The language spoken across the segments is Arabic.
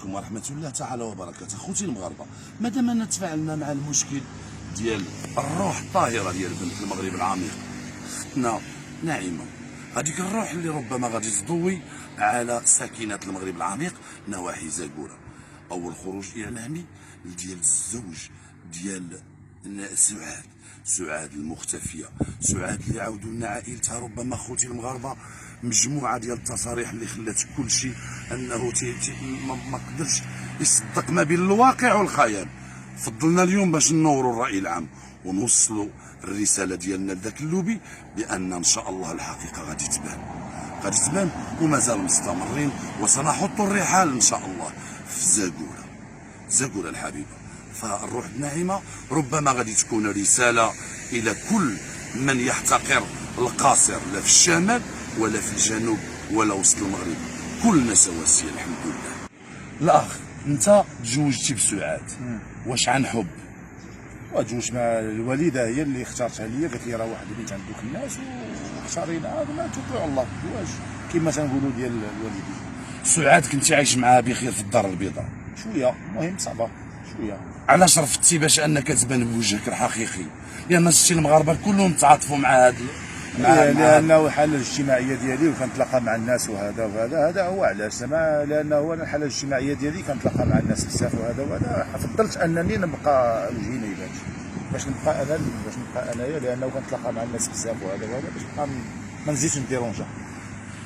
عليكم ورحمة الله تعالى وبركاته. خوتي المغاربة، مادام أننا تفاعلنا مع المشكل ديال الروح الطاهرة ديال بنت المغرب العميق اختنا نعيمة، هذيك الروح اللي ربما غادي تضوي على ساكنة المغرب العميق نواحي زاكورة. أول خروج إعلامي ديال الزوج ديال سعاد المختفية، سعاد اللي عاودوا لنا عائلتها ربما خوتي المغاربة مجموعة ديال التصاريح اللي خلات كل شيء انه ما قدرش يصدق ما بين الواقع والخيال. فضلنا اليوم باش ننوروا الرأي العام ونوصلوا الرسالة ديالنا لذاك اللوبي بأن إن شاء الله الحقيقة غادي تبان ومازال مستمرين، وسنحط الرحال إن شاء الله في زاكورة الحبيبة. فالروح الناعمة ربما غادي تكون رسالة إلى كل من يحتقر القاصر، لا في الشمال ولا في الجنوب ولا وسط المغرب، كلنا سواسية الحمد لله. الأخ، أنت تزوجتي بسعاد، واش عن حب؟ وتزوجت مع الوالده، هي اللي اختارتها ليا، قالت لي راه واحد البنت عند دوك الناس واختارينا، قلنا توكلوا على الله الزواج كما تنقولوا ديال الوالدين. سعاد كنتي عايش معاها بخير في الدار البيضاء؟ شويه، المهم صعبه شويه. علاش رفضتي باش انك تبان بوجهك الحقيقي؟ لان شتي المغاربه كلهم تعاطفوا مع هذا لانه الحاله الاجتماعيه ديالي وكنتلاقى مع الناس هذا هو علاش، زعما لانه انا الحاله الاجتماعيه ديالي كنتلاقى مع الناس بزاف وهذا فضلت انني نبقى وجهي ما يبانش، باش نبقى انايا، لانه كنتلاقى مع الناس بزاف وهذا باش نبقى ما نزيدش نديرونجا.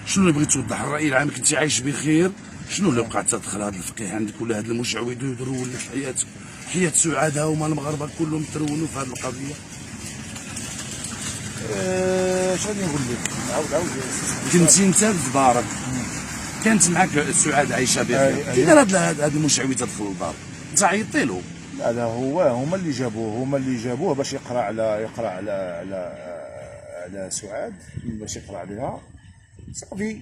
شنو اللي بغيت توضح الراي العام؟ كنتي عايش بخير، شنو اللي وقع تدخل هذا الفقيه عندك ولا هذا المشعوذ يدرول لك حياتك؟ حياه سعاد هما المغاربه كلهم ترونوا في هذه القضيه. اش غادي نقول لك؟ عاود كنتي انت في دارك، كانت معك سعاد عايشه بخير، كي دار هذا المشعوذ تدخل للدار انت عيطتي له؟ لا هما اللي جابوه باش يقرا على سعاد، باش يقرا عليها صافي،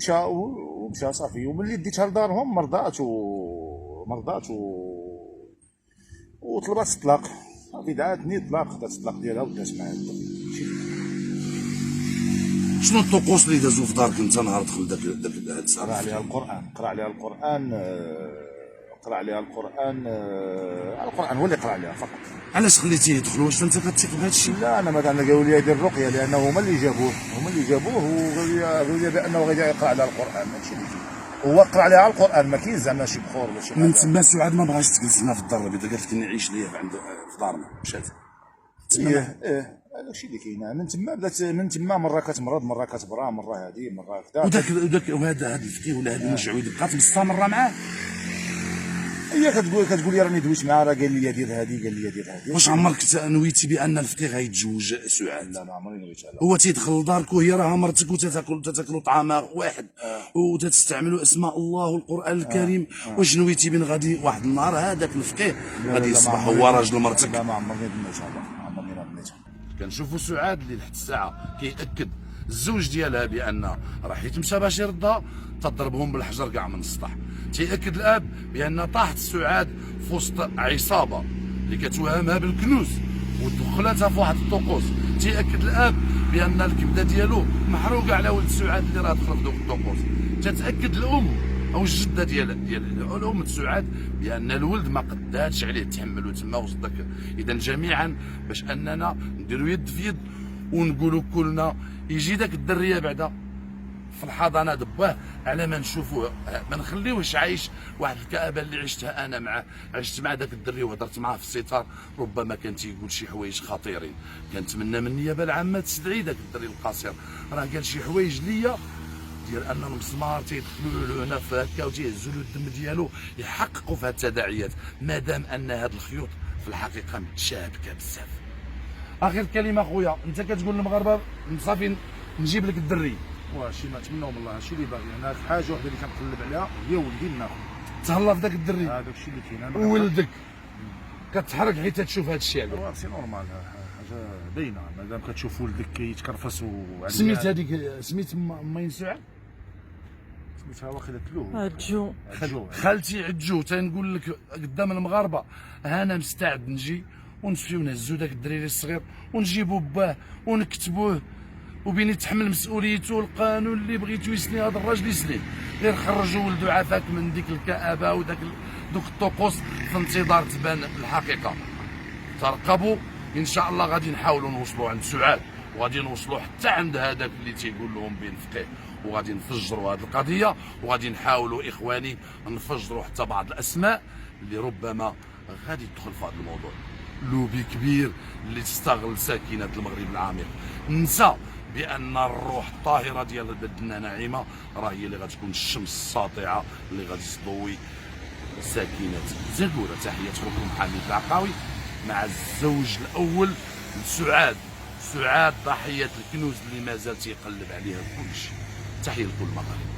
ومشى صافي. وملي ديتها لدارهم مرضات وطلبات الطلاق، صافي دعاتني خدات الطلاق ديالها ودات معايا. شنو الطقوس اللي دازو في دارك انت نهار دخل داك الساعه؟ قرا عليها القران هو اللي قرا عليها فقط. علاش خليتيه يدخل؟ واش انت كتثق بهذا الشيء؟ لا، انا ما قالوا لي يدير الرقيه، لانه هما اللي جابوه وقالوا لي بانه غادي يقرا على القران، ماشي اللي هو قرا عليها القران، ما كاين زعما شي بخور ولا شي حاجه. من تما سعاد ما بغاش تجلس لنا في الدار البيضاء، قالت لك نعيش ليا في دارنا، مشات. هذاك الشيء اللي كاين. من تما مره كتمرض، مره كتبرا، مره هذه مره كذا. وداك وهذا الفقيه ولا هذا المشعوذ بقات مستمره معاه؟ هي كتقول لي راني دويت معاه، راه قال لي دير هذه. واش عمرك نويتي بان الفقيه غيتزوج سعاد؟ لا، ما عمري نويت على. هو تيدخل لدارك وهي راه مرتك وتاكلوا طعام واحد وتستعملوا اسماء الله والقران الكريم. واش نويتي بان غادي واحد النهار هذاك الفقيه غادي يصبح هو راجل مرتك؟ لا، ما عمرني نويت على. كنشوفوا سعاد اللي لحد الساعه كيأكد الزوج ديالها بان راه حيت مشى باش يرضى تضربهم بالحجر كاع من السطح. تيأكد الاب بان طاحت سعاد في وسط عصابه اللي كتوهمها بالكنوز ودخلتها في واحد الطقوس. تيأكد الاب بان الكبده ديالو محروقه على ولد سعاد اللي راه دخل في دوك الطقوس. تتأكد الام او الجده ديال الام سعاد بان الولد ما قداتش عليه تحملوا تما وسط داك. اذا جميعا باش اننا نديروا يد في يد ونقولوا كلنا يجي داك الدريه بعدا في الحضانه دباه على ما نشوفوه، ما نخليوهش عايش واحد الكآبه اللي عشتها انا عشت مع داك الدري وهضرت معاه في الستار، ربما كان تيقول شي حوايج خطيرين. كنتمنى من النيابه العامه تستدعي داك الدري القصير، راه قال شي حوايج ليا ديال ان المسمار تيدخلوا له هنا في هكا وتيهزوا له الدم ديالو، يحققوا في هاد التداعيات مادام ان هاد الخيوط في الحقيقه متشابكه بزاف. اخر كلمه خويا، انت كتقول للمغاربه صافي نجيب لك الدري، وشي ما نتمناو من الله، هادشي اللي باغي انا، حاجه وحده اللي كنقلب عليها هي ولدي ناخذ تهلا في داك الدري. هذاك الشيء اللي كاين. ولدك كتحرك حيت تشوف هاد الشيء عليك، سي نورمال، حاجه باينه مادام كتشوف ولدك كيتكرفس. سميت هذيك سميت ماين سعاد؟ سميتها واخا تلوه عجو. خالتي عجو. تنقول لك قدام المغاربه انا مستعد نجي ونمشيو نهزو داك الدريري الصغير ونجيبو باه ونكتبوه وبين يتحمل مسؤوليته القانون اللي بغيتو يسني هذا الراجل يسني، غير خرجوا ولدو عافاك من ديك الكآبه وداك دوك الطقوس في انتظار تبان الحقيقه. ترقبوا ان شاء الله، غادي نحاولوا نوصلوا عند سعاد، وغادي نوصلوا حتى عند هذاك اللي تيقول لهم بين فقيه، وغادي نفجروا هذه القضيه، وغادي نحاولوا اخواني نفجروا حتى بعض الاسماء اللي ربما غادي تدخل في هذا الموضوع. لوبي كبير اللي تستغل ساكنه المغرب العميق. ننسى بان الروح الطاهره ديال بلدنا ناعمه راه هي اللي غتكون الشمس الساطعه اللي غادي تضوي ساكنه زاكوره. تحيه اخوكم حميد العقاوي مع الزوج الاول لسعاد. سعاد ضحيه الكنوز اللي مازال تيقلب عليها كلشي. تحيه لكل المغاربه.